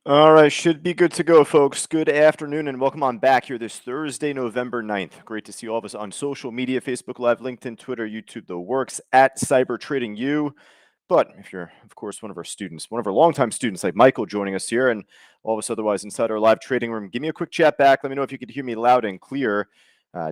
All right, should be good to go, folks. Good afternoon and welcome on back here this Thursday, November 9th. Great to see all of us on social media, Facebook Live, LinkedIn, Twitter, YouTube, the works at Cyber Trading You. But if you're, of course, one of our students, one of our longtime students like Michael joining us here and all of us otherwise inside our live trading room, give me a quick chat back. Let me know if you could hear me loud and clear.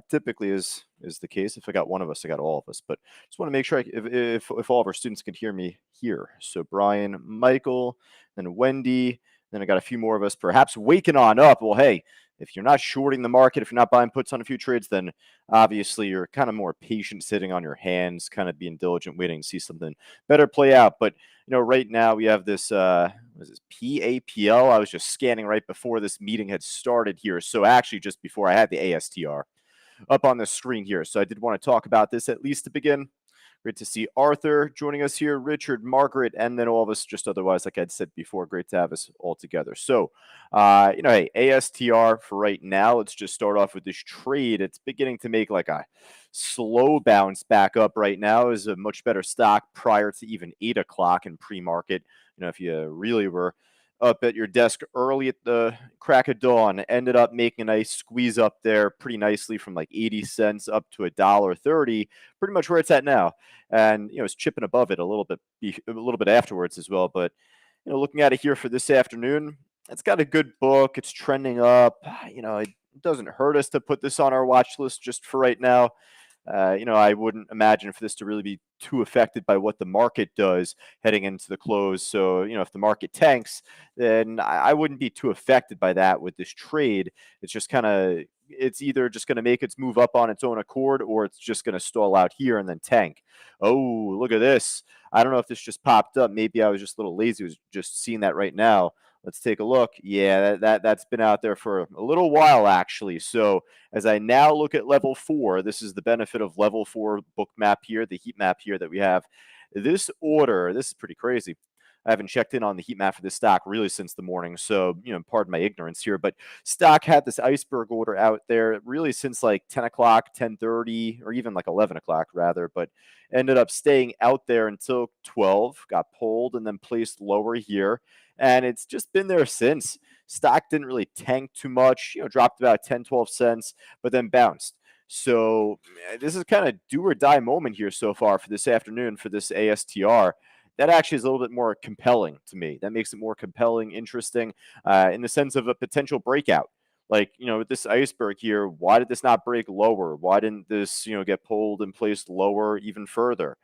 Typically is the case. If I got one of us, I got all of us. But just want to make sure if all of our students could hear me here. So Brian, Michael, and Wendy. Then I got a few more of us perhaps waking on up. Well, hey, if you're not shorting the market, if you're not buying puts on a few trades, then obviously you're kind of more patient sitting on your hands, kind of being diligent, waiting to see something better play out. But right now we have this what is this PAPL. I was just scanning right before this meeting had started here. So actually just before I had the ASTR up on the screen here. So I did want to talk about this at least to begin. Great to see Arthur joining us here, Richard, Margaret, and then all of us just otherwise, like I'd said before, great to have us all together. So, hey, ASTR for right now, let's just start off with this trade. It's beginning to make like a slow bounce back up right now. Is a much better stock prior to even 8 o'clock in pre-market. If you really were up at your desk early at the crack of dawn, ended up making a nice squeeze up there pretty nicely from like 80 cents up to $1.30, pretty much where it's at now. And it's chipping above it a little bit afterwards as well. But looking at it here for this afternoon, it's got a good book. It's trending up. It doesn't hurt us to put this on our watch list just for right now. I wouldn't imagine for this to really be too affected by what the market does heading into the close. So, if the market tanks, then I wouldn't be too affected by that with this trade. It's just it's either just going to make its move up on its own accord or it's just going to stall out here and then tank. Oh, look at this. I don't know if this just popped up. Maybe I was just a little lazy. I was just seeing that right now. Let's take a look. Yeah, that's been out there for a little while actually. So as I now look at level 4, this is the benefit of level 4 book map here, the heat map here that we have. This is pretty crazy. I haven't checked in on the heat map for this stock really since the morning, so pardon my ignorance here. But stock had this iceberg order out there really since like 10 o'clock, 10:30, or even like 11 o'clock rather. But ended up staying out there until 12, got pulled and then placed lower here, and it's just been there since. Stock didn't really tank too much, dropped about 10, 12 cents, but then bounced. So this is kind of do or die moment here so far for this afternoon for this ASTR. That actually is a little bit more compelling to me. That makes it more compelling, interesting, in the sense of a potential breakout. Like, with this iceberg here, why did this not break lower? Why didn't this, get pulled and placed lower even further?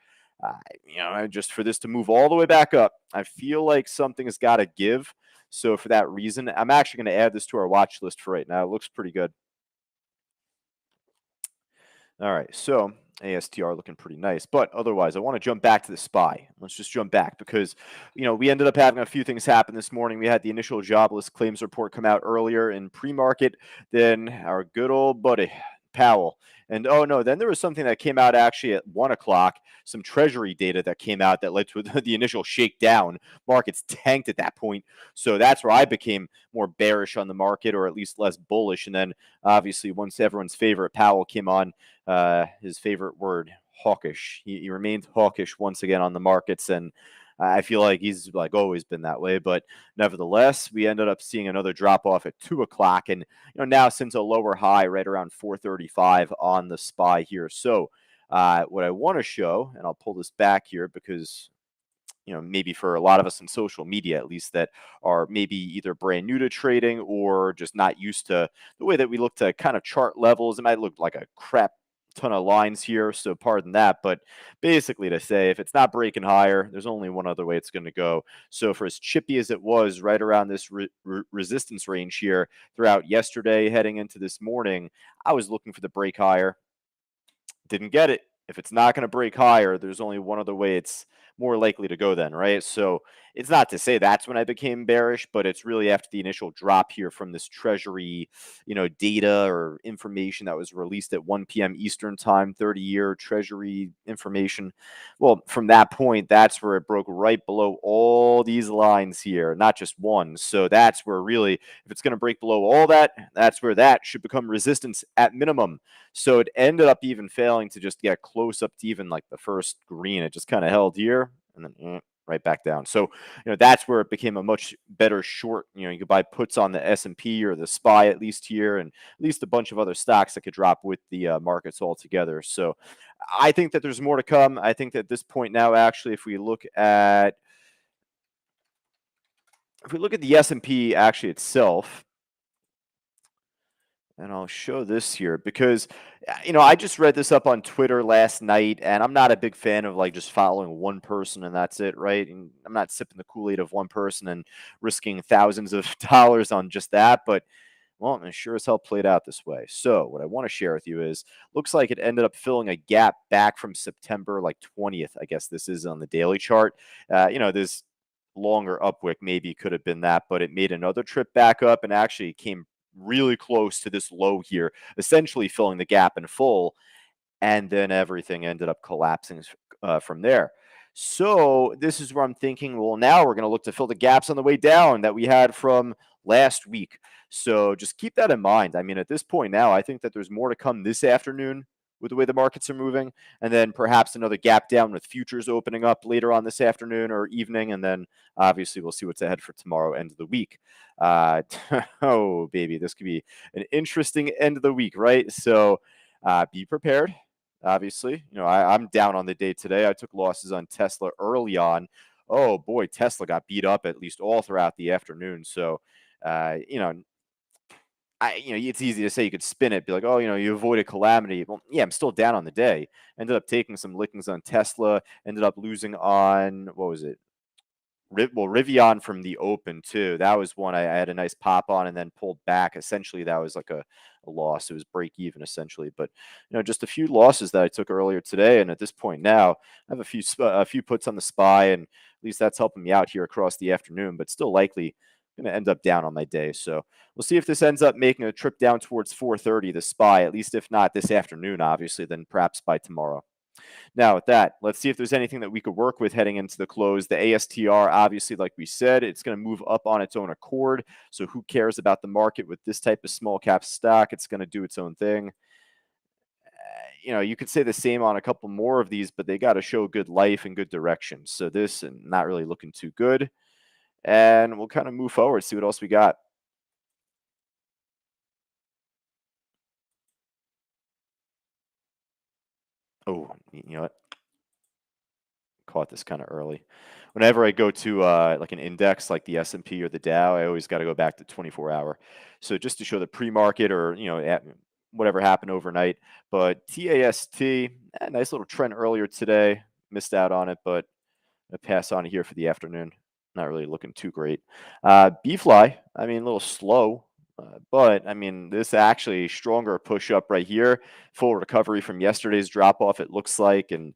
Just for this to move all the way back up, I feel like something has got to give. So for that reason, I'm actually going to add this to our watch list for right now. It looks pretty good. All right, so ASTR looking pretty nice, but otherwise, I want to jump back to the SPY. Let's just jump back because, we ended up having a few things happen this morning. We had the initial jobless claims report come out earlier in pre-market. Then our good old buddy Powell. And oh no, then there was something that came out actually at 1 o'clock, some treasury data that came out that led to the initial shakedown. Markets tanked at that point. So that's where I became more bearish on the market, or at least less bullish. And then obviously once everyone's favorite Powell came on, his favorite word, hawkish. He remained hawkish once again on the markets, and I feel like he's like always been that way. But nevertheless, we ended up seeing another drop off at 2 o'clock, and now since a lower high right around 435 on the SPY here. So what I want to show, and I'll pull this back here because maybe for a lot of us in social media, at least, that are maybe either brand new to trading or just not used to the way that we look to kind of chart levels. It might look like a crap ton of lines here, so pardon that. But basically to say, if it's not breaking higher, there's only one other way it's going to go. So for as chippy as it was right around this resistance range here throughout yesterday heading into this morning, I was looking for the break higher. Didn't get it. If it's not going to break higher, there's only one other way it's more likely to go then, right? So it's not to say that's when I became bearish, but it's really after the initial drop here from this treasury, data or information that was released at 1 p.m. Eastern time, 30-year treasury information. Well, from that point, that's where it broke right below all these lines here, not just one. So that's where really, if it's going to break below all that, that's where that should become resistance at minimum. So it ended up even failing to just get close up to even like the first green. It just kind of held here and then right back down. So, that's where it became a much better short. You could buy puts on the S&P or the SPY at least here, and at least a bunch of other stocks that could drop with the markets altogether. So, I think that there's more to come. I think that at this point now, actually, if we look at the S&P actually itself, and I'll show this here because, I just read this up on Twitter last night, and I'm not a big fan of like just following one person and that's it, right? And I'm not sipping the Kool-Aid of one person and risking thousands of dollars on just that. But well, it sure as hell played out this way. So what I want to share with you is, looks like it ended up filling a gap back from September like 20th. I guess this is on the daily chart. This longer upwick maybe could have been that, but it made another trip back up and actually came really close to this low here, essentially filling the gap in full, and then everything ended up collapsing from there. So this is where I'm thinking, well, now we're going to look to fill the gaps on the way down that we had from last week. So just keep that in mind. I mean, at this point now, I think that there's more to come this afternoon with the way the markets are moving, and then perhaps another gap down with futures opening up later on this afternoon or evening, and then obviously we'll see what's ahead for tomorrow, end of the week. Uh, oh, baby, this could be an interesting end of the week, right? So be prepared. Obviously, I'm down on the day today. I took losses on Tesla early on. Oh boy, Tesla got beat up at least all throughout the afternoon. So, uh, you know, it's easy to say you could spin it, be like, oh, you avoided calamity. Well, yeah, I'm still down on the day. Ended up taking some lickings on Tesla. Ended up losing on, what was it? Rivian from the open too. That was one I had a nice pop on and then pulled back. Essentially, that was like a loss. It was break even essentially. But just a few losses that I took earlier today, and at this point now, I have a few puts on the SPY, and at least that's helping me out here across the afternoon. But still likely going to end up down on my day. So we'll see if this ends up making a trip down towards 430, the SPY. At least if not this afternoon, obviously, then perhaps by tomorrow. Now, with that, let's see if there's anything that we could work with heading into the close. The ASTR, obviously, like we said, it's going to move up on its own accord. So who cares about the market with this type of small cap stock? It's going to do its own thing. You could say the same on a couple more of these, but they got to show good life and good direction. So this and not really looking too good. And we'll kind of move forward, see what else we got. Oh, you know what? Caught this kind of early. Whenever I go to like an index like the S&P or the Dow, I always got to go back to 24-hour. So just to show the pre-market or whatever happened overnight. But TAST, nice little trend earlier today. Missed out on it, but I pass on here for the afternoon. Not really looking too great. B-Fly, I mean, a little slow. But I mean, this actually stronger push up right here. Full recovery from yesterday's drop off, it looks like, and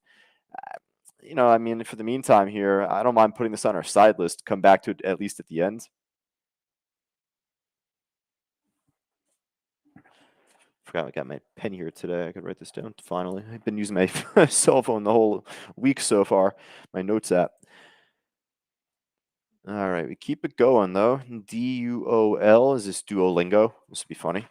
I mean, for the meantime here, I don't mind putting this on our side list, come back to it at least at the end. Forgot I got my pen here today. I could write this down finally. I've been using my cell phone the whole week so far, my notes app. All right, we keep it going though. DUOL, is this Duolingo? This would be funny.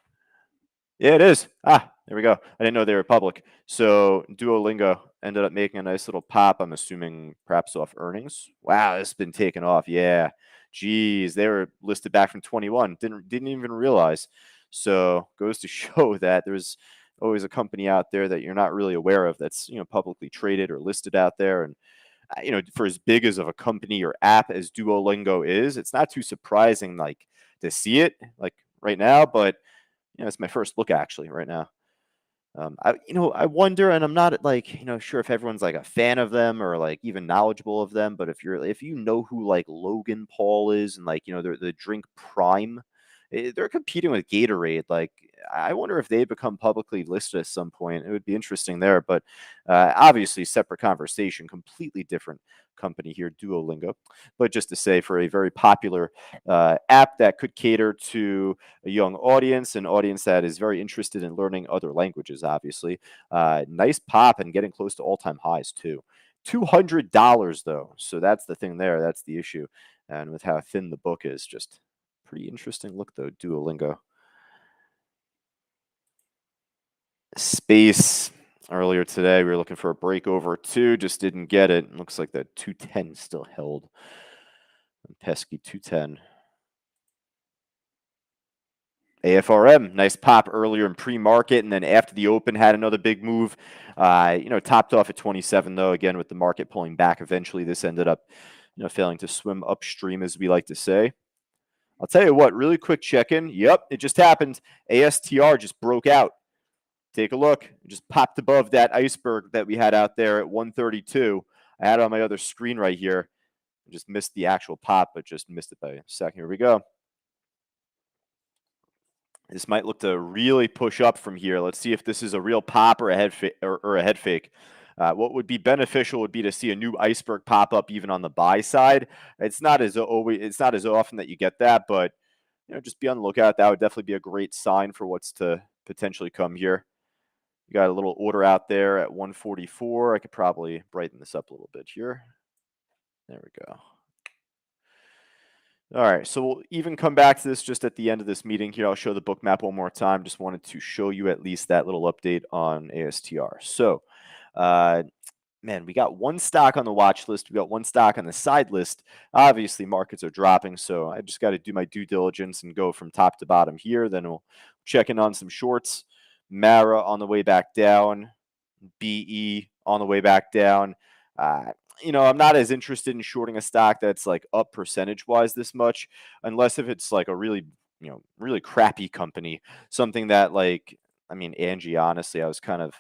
Yeah, it is. There we go. I didn't know they were public. So Duolingo ended up making a nice little pop. I'm assuming perhaps off earnings. Wow, this has been taken off. Yeah. Geez, they were listed back from 21. Didn't even realize. So goes to show that there's always a company out there that you're not really aware of that's publicly traded or listed out there. And for as big as of a company or app as Duolingo is, it's not too surprising like to see it like right now, but it's my first look actually right now. I wonder, and I'm not like sure if everyone's like a fan of them or like even knowledgeable of them, but if you know who like Logan Paul is and like the drink Prime, they're competing with Gatorade. Like I wonder if they become publicly listed at some point. It would be interesting there, but obviously separate conversation, completely different company here, Duolingo. But just to say, for a very popular app that could cater to a young audience, an audience that is very interested in learning other languages, obviously. Nice pop and getting close to all-time highs, too. $200, though. So that's the thing there. That's the issue. And with how thin the book is, just pretty interesting look, though, Duolingo. Space. Earlier today, we were looking for a break over 2, just didn't get it. Looks like that 210 still held. Pesky 210. AFRM, nice pop earlier in pre-market, and then after the open had another big move. Topped off at 27 though. Again, with the market pulling back, eventually this ended up, failing to swim upstream, as we like to say. I'll tell you what, really quick check-in. Yep, it just happened. ASTR just broke out. Take a look. It just popped above that iceberg that we had out there at 132. I had it on my other screen right here. I just missed the actual pop, but just missed it by a second. Here we go. This might look to really push up from here. Let's see if this is a real pop or a head or a head fake. What would be beneficial would be to see a new iceberg pop up even on the buy side. It's not as often that you get that, but just be on the lookout. That would definitely be a great sign for what's to potentially come here. You got a little order out there at 144. I could probably brighten this up a little bit here. There we go. All right, so we'll even come back to this just at the end of this meeting here. I'll show the book map one more time. Just wanted to show you at least that little update on ASTR. So, man, we got one stock on the watch list. We got one stock on the side list. Obviously, markets are dropping, so I just got to do my due diligence and go from top to bottom here. Then we'll check in on some shorts. Mara on the way back down. BE on the way back down. I'm not as interested in shorting a stock that's like up percentage-wise this much, unless if it's like a really, really crappy company, something that Angie, honestly, I was kind of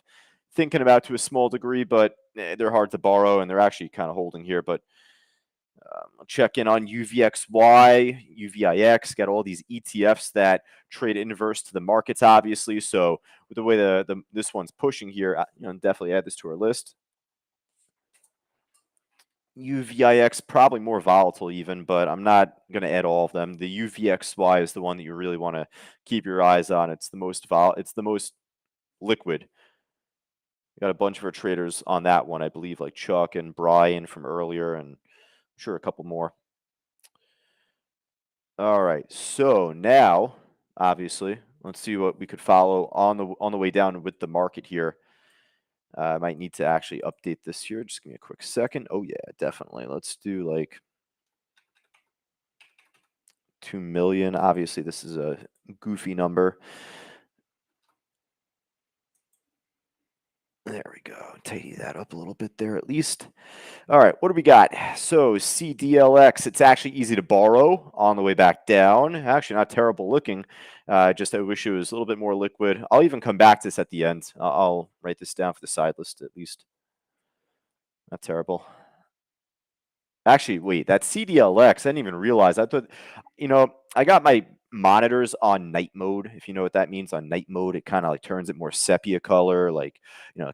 thinking about to a small degree, but they're hard to borrow and they're actually kind of holding here. But I'll check in on UVXY, UVIX, got all these ETFs that trade inverse to the markets, obviously. So with the way this one's pushing here, definitely add this to our list. UVIX probably more volatile even, but I'm not going to add all of them. The UVXY is the one that you really want to keep your eyes on. It's the most it's the most liquid. We got a bunch of our traders on that one, I believe, like Chuck and Brian from earlier, and I'm sure a couple more. All right, so now, obviously, let's see what we could follow on the way down with the market here. I might need to actually update this here. Just give me a quick second. Oh yeah, definitely. Let's do like 2 million. Obviously, this is a goofy number. There we go. Tidy that up a little bit there at least. All right, what do we got? So CDLX, it's actually easy to borrow on the way back down. Actually, not terrible looking. Just I wish it was a little bit more liquid. I'll even come back to this at the end. I'll write this down for the side list at least. Not terrible. Actually, wait, that CDLX, I didn't even realize. I thought, I got my monitors on night mode. If you know what that means, on night mode, it kind of like turns it more sepia color, like,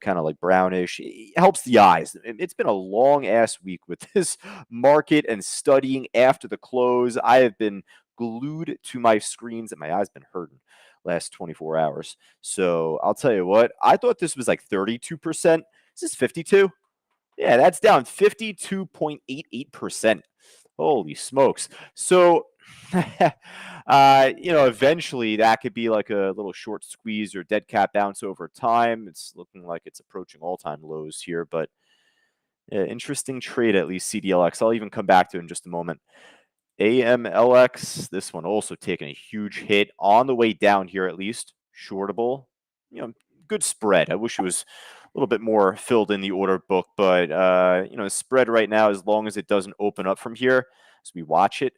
kind of like brownish. It helps the eyes. It's been a long ass week with this market and studying after the close. I have been glued to my screens and my eyes been hurting last 24 hours. So I'll tell you what, I thought this was like 32%. This is 52. Yeah, that's down 52.88%. Holy smokes. So, eventually that could be like a little short squeeze or dead cat bounce over time. It's looking like it's approaching all-time lows here, but interesting trade, at least CDLX. I'll even come back to it in just a moment. AMLX, this one also taking a huge hit on the way down here, at least. Shortable. Good spread. I wish it was a little bit more filled in the order book, but the spread right now, as long as it doesn't open up from here, as we watch it,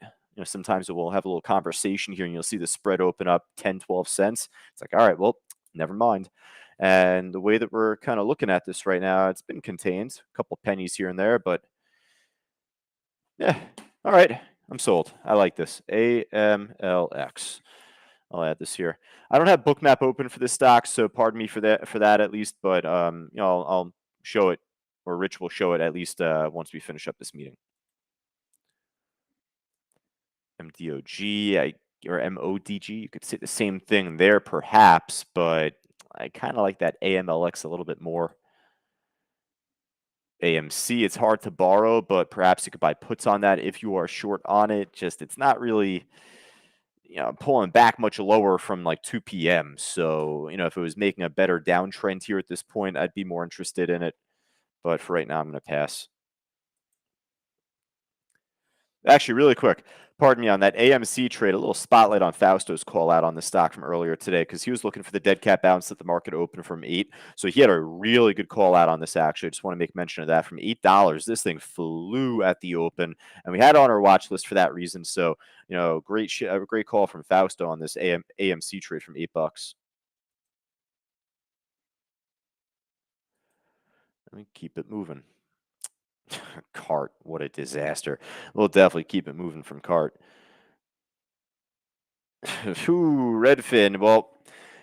sometimes we'll have a little conversation here and you'll see the spread open up 10, 12 cents. It's like, all right, well, never mind. And the way that we're kind of looking at this right now, it's been contained, a couple pennies here and there, but yeah, all right, I'm sold. I like this. AMLX. I'll add this here. I don't have Bookmap open for this stock, so pardon me for that at least. But I'll show it, or Rich will show it at least once we finish up this meeting. MDOG or MODG, you could say the same thing there, perhaps, but I kind of like that AMLX a little bit more. AMC, it's hard to borrow, but perhaps you could buy puts on that if you are short on it. Just it's not really. pulling back much lower from like 2 p.m. So, if it was making a better downtrend here at this point, I'd be more interested in it. But for right now, I'm going to pass. Actually, really quick, pardon me on that AMC trade, a little spotlight on Fausto's call out on the stock from earlier today because he was looking for the dead cat bounce that the market opened from 8. So he had a really good call out on this, actually. I just want to make mention of that. From $8, this thing flew at the open, and we had it on our watch list for that reason. So, great call from Fausto on this AMC trade from $8. Let me keep it moving. Cart, what a disaster. We'll definitely keep it moving from Cart. Ooh, Redfin. Well,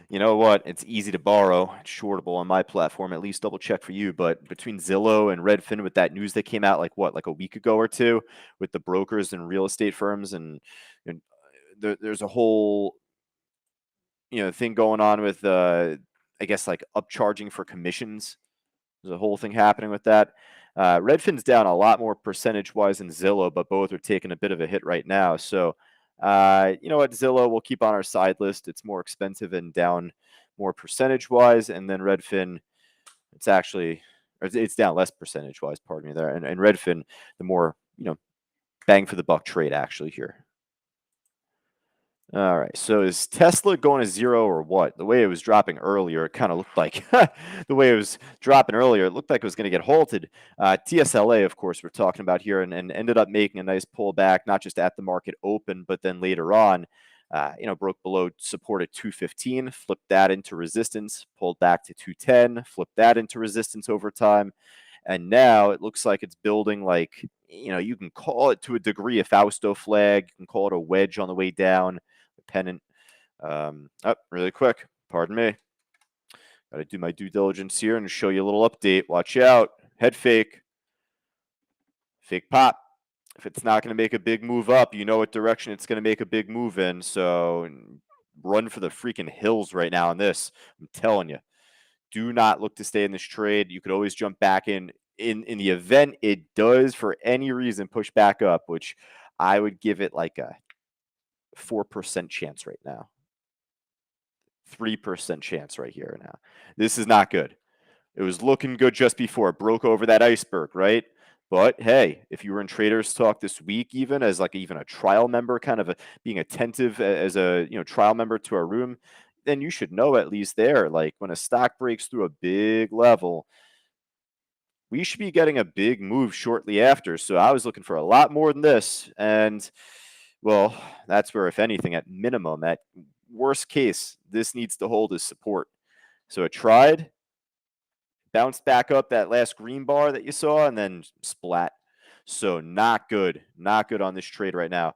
you know what? It's easy to borrow. It's shortable on my platform. At least double check for you. But between Zillow and Redfin, with that news that came out, like a week ago or two, with the brokers and real estate firms, and there's a whole thing going on with I guess like upcharging for commissions. There's a whole thing happening with that. Redfin's down a lot more percentage-wise than Zillow, but both are taking a bit of a hit right now. So, you know what? Zillow we'll keep on our side list. It's more expensive and down more percentage-wise, and then Redfin, it's actually it's down less percentage-wise. Pardon me there. And Redfin, the more bang for the buck trade actually here. All right. So is Tesla going to zero or what? The way it was dropping earlier, it kind of looked like the way it was dropping earlier, it looked like it was going to get halted. TSLA, of course, we're talking about here, and ended up making a nice pullback, not just at the market open, but then later on, broke below support at 215, flipped that into resistance, pulled back to 210, flipped that into resistance over time. And now it looks like it's building like, you can call it to a degree a Fausto flag. You can call it a wedge on the way down, a pennant. Really quick, pardon me. Got to do my due diligence here and show you a little update. Watch out. Head fake. Fake pop. If it's not going to make a big move up, you know what direction it's going to make a big move in. So run for the freaking hills right now on this. I'm telling you. Do not look to stay in this trade. You could always jump back in the event it does for any reason push back up, which I would give it like a 4% chance right now. 3% chance right here now. This is not good. It was looking good just before it broke over that iceberg, right? But hey, if you were in Traders Talk this week, even as like even a trial member, kind of being attentive as a trial member to our room, then you should know at least there, like when a stock breaks through a big level, we should be getting a big move shortly after. So I was looking for a lot more than this, and well, that's where, if anything, at minimum, at worst case, this needs to hold as support. So it tried, bounced back up that last green bar that you saw, and then splat. So not good. Not good on this trade right now.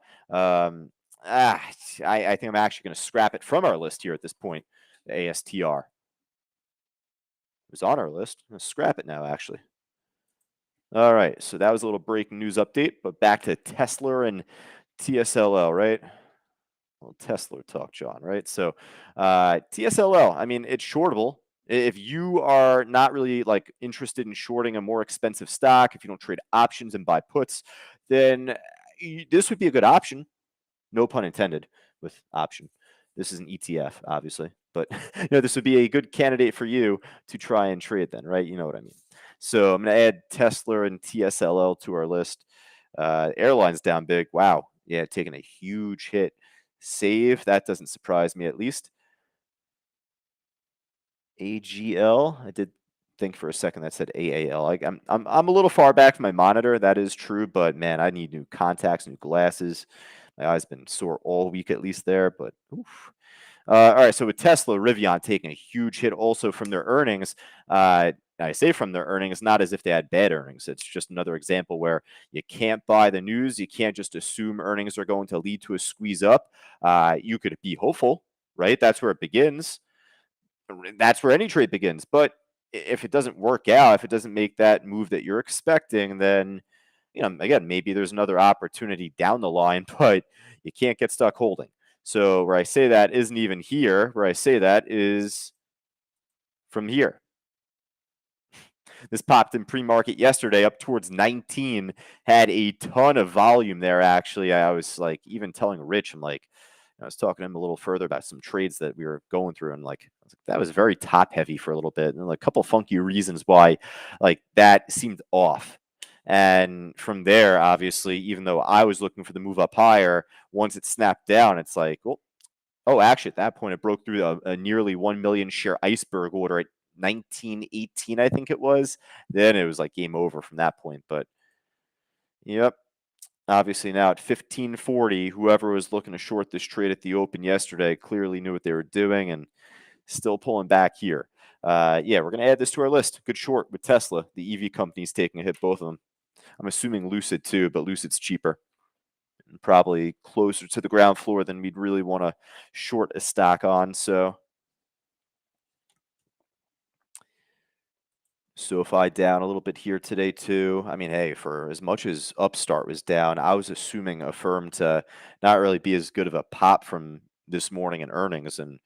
I think I'm actually going to scrap it from our list here at this point, the ASTR. It was on our list. I'm going to scrap it now, actually. All right, so that was a little breaking news update, but back to Tesla and TSLL, right? Well, Tesla talk, John, right? So TSLL, I mean, it's shortable. If you are not really like interested in shorting a more expensive stock, if you don't trade options and buy puts, then this would be a good option. No pun intended with option. This is an ETF, obviously, but this would be a good candidate for you to try and trade then, right? You know what I mean. So I'm going to add Tesla and TSLL to our list. Airlines down big. Wow. Yeah, taking a huge hit. Save. That doesn't surprise me, at least. AGL. I did think for a second that said AAL. I'm a little far back from my monitor. That is true, but man, I need new contacts, new glasses. My eyes been sore all week at least there, but oof. All right, so with Tesla, Rivian taking a huge hit also from their earnings. I say from their earnings, not as if they had bad earnings. It's just another example where you can't buy the news. You can't just assume earnings are going to lead to a squeeze up. You could be hopeful, right? That's where it begins. That's where any trade begins. But if it doesn't work out, if it doesn't make that move that you're expecting, then again, maybe there's another opportunity down the line, but you can't get stuck holding. So where I say that isn't even here. Where I say that is from here. This popped in pre-market yesterday up towards 19, had a ton of volume there, actually. I was like even telling Rich, I'm like, I was talking to him a little further about some trades that we were going through, and like, I was like, that was very top heavy for a little bit, and like a couple funky reasons why, like that seemed off. And from there, obviously, even though I was looking for the move up higher, once it snapped down, it's like, well, oh, actually, at that point, it broke through a nearly 1 million share iceberg order at 1918, I think it was. Then it was like game over from that point. But yep, obviously now at 1540, whoever was looking to short this trade at the open yesterday clearly knew what they were doing and still pulling back here. Yeah, we're going to add this to our list. Good short with Tesla. The EV company's taking a hit, both of them. I'm assuming Lucid too, but Lucid's cheaper and probably closer to the ground floor than we'd really want to short a stock on. SoFi down a little bit here today too. I mean, hey, for as much as Upstart was down, I was assuming a firm to not really be as good of a pop from this morning in earnings. And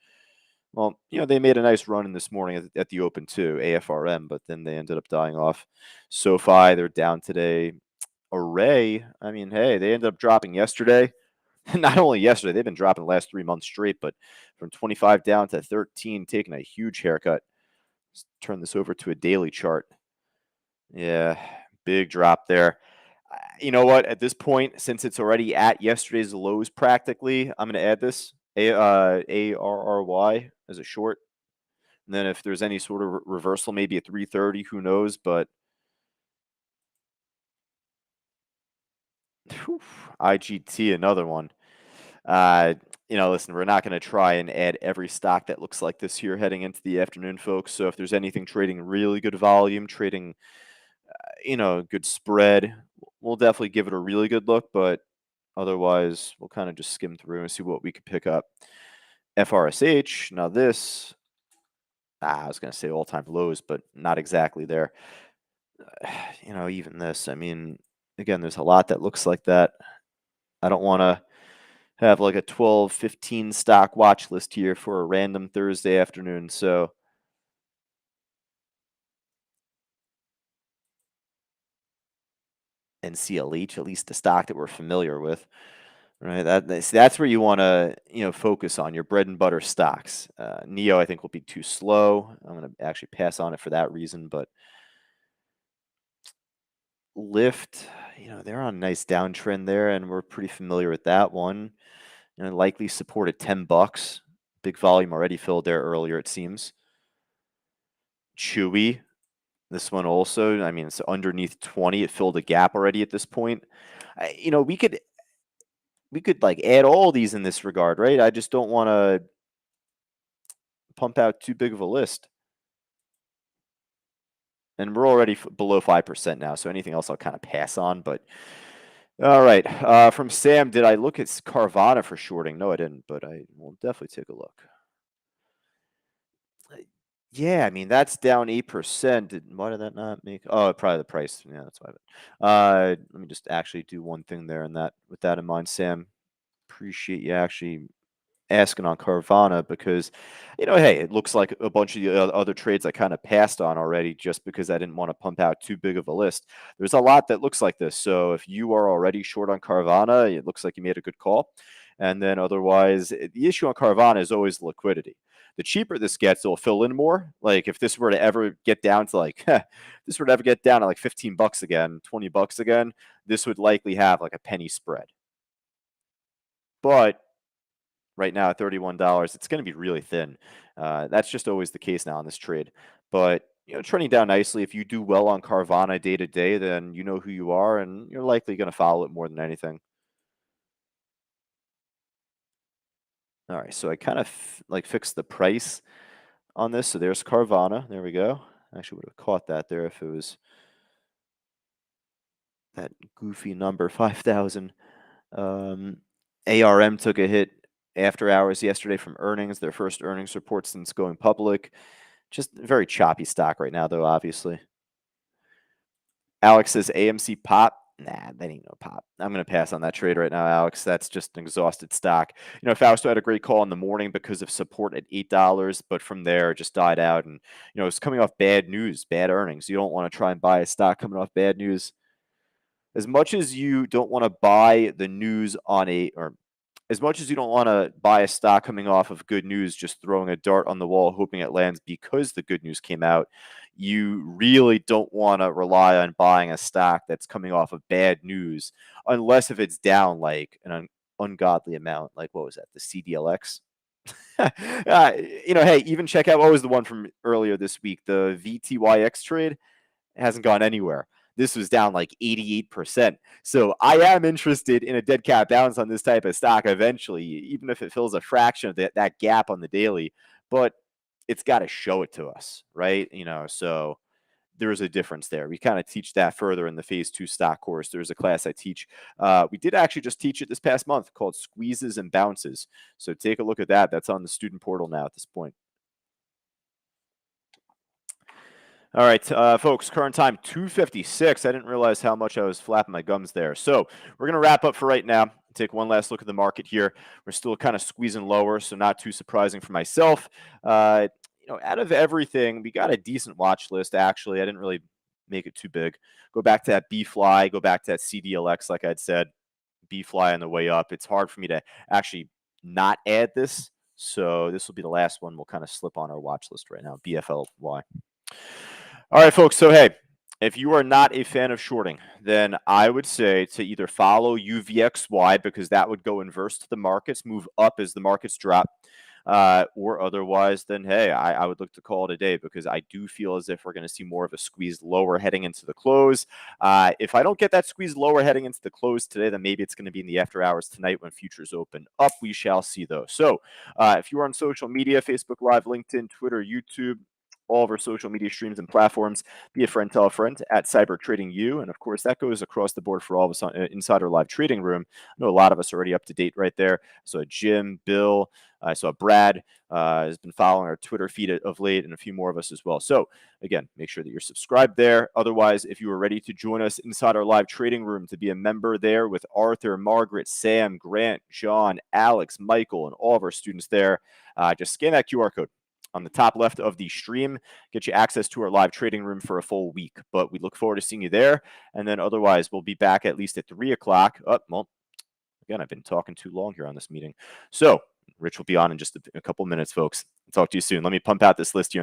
well, they made a nice run in this morning at the open too, AFRM, but then they ended up dying off. SoFi, they're down today. Array, I mean, hey, they ended up dropping yesterday. Not only yesterday, they've been dropping the last 3 months straight, but from 25 down to 13, taking a huge haircut. Let's turn this over to a daily chart. Yeah, big drop there. You know what? At this point, since it's already at yesterday's lows practically, I'm going to add this ARRY as a short. And then if there's any sort of reversal, maybe at 330, who knows? But whew, IGT, another one. Uh, listen, we're not going to try and add every stock that looks like this here heading into the afternoon, folks. So if there's anything trading really good volume, trading good spread, we'll definitely give it a really good look, but otherwise we'll kind of just skim through and see what we could pick up. FRSH, now this, I was going to say all-time lows, but not exactly there. Even this, I mean, again, there's a lot that looks like that. I don't want to have like a 12, 15 stock watch list here for a random Thursday afternoon, so NCLH, at least the stock that we're familiar with. Right, that's where you want to focus on your bread and butter stocks. Neo, I think, will be too slow. I'm going to actually pass on it for that reason. But Lyft, they're on a nice downtrend there, and we're pretty familiar with that one. Likely support at $10. Big volume already filled there earlier, it seems. Chewy, this one also. I mean, it's underneath 20. It filled a gap already at this point. We could like add all these in this regard, right? I just don't want to pump out too big of a list. And we're already below 5% now, so anything else I'll kind of pass on. But all right, from Sam, did I look at Carvana for shorting? No, I didn't, but I will definitely take a look. Yeah, I mean that's down 8%. Why did that not make? Oh, probably the price. Yeah, that's why. Let me just actually do one thing there, and that with that in mind, Sam, appreciate you actually asking on Carvana because, hey, it looks like a bunch of the other trades I kind of passed on already just because I didn't want to pump out too big of a list. There's a lot that looks like this. So if you are already short on Carvana, it looks like you made a good call. And then otherwise, the issue on Carvana is always liquidity. The cheaper this gets, it'll fill in more. Like if this were to ever get down to like, this were to ever get down to like $15 again, $20 again, this would likely have like a penny spread. But right now at $31, it's going to be really thin. That's just always the case now on this trade. But trending down nicely. If you do well on Carvana day to day, then you know who you are, and you're likely going to follow it more than anything. All right, so I kind of fixed the price on this. So there's Carvana. There we go. I actually would have caught that there if it was that goofy number 5,000. ARM took a hit after hours yesterday from earnings, their first earnings report since going public. Just very choppy stock right now, though, obviously. Alex says AMC pop. Nah, that ain't no pop. I'm going to pass on that trade right now, Alex. That's just an exhausted stock. Fausto had a great call in the morning because of support at $8, but from there it just died out. And, it's coming off bad news, bad earnings. You don't want to try and buy a stock coming off bad news. As much as you don't want to buy the news on or as much as you don't want to buy a stock coming off of good news, just throwing a dart on the wall, hoping it lands because the good news came out, you really don't want to rely on buying a stock that's coming off of bad news, unless if it's down like an ungodly amount. Like what was that? The CDLX. Hey, even check out what was the one from earlier this week, the VTYX trade hasn't gone anywhere. This was down like 88%. So I am interested in a dead cat bounce on this type of stock eventually, even if it fills a fraction of that gap on the daily. But it's got to show it to us, right? So there's a difference there. We kind of teach that further in the phase 2 stock course. There's a class I teach. We did actually just teach it this past month called Squeezes and Bounces. So take a look at that. That's on the student portal now at this point. All right, folks, current time 2:56. I didn't realize how much I was flapping my gums there. So we're going to wrap up for right now. Take one last look at the market here. We're still kind of squeezing lower, so not too surprising for myself. Out of everything, we got a decent watch list, actually. I didn't really make it too big. Go back to that B-Fly, go back to that CDLX, like I'd said. B-Fly on the way up. It's hard for me to actually not add this, so this will be the last one we'll kind of slip on our watch list right now, BFLY. All right, folks. So, hey, if you are not a fan of shorting, then I would say to either follow UVXY because that would go inverse to the markets, move up as the markets drop, or otherwise, then hey, I would look to call it a day because I do feel as if we're going to see more of a squeeze lower heading into the close. If I don't get that squeeze lower heading into the close today, then maybe it's going to be in the after hours tonight when futures open up. We shall see those. So, if you are on social media, Facebook Live, LinkedIn, Twitter, YouTube, all of our social media streams and platforms. Be a friend, tell a friend at Cyber Trading You. And of course, that goes across the board for all of us inside our live trading room. I know a lot of us are already up to date right there. So Jim, Bill, I saw Brad has been following our Twitter feed of late, and a few more of us as well. So again, make sure that you're subscribed there. Otherwise, if you are ready to join us inside our live trading room to be a member there with Arthur, Margaret, Sam, Grant, John, Alex, Michael, and all of our students there, just scan that QR code on the top left of the stream, get you access to our live trading room for a full week. But we look forward to seeing you there. And then otherwise, we'll be back at least at 3 o'clock. Well, again, I've been talking too long here on this meeting. So Rich will be on in just a couple minutes, folks. I'll talk to you soon. Let me pump out this list here.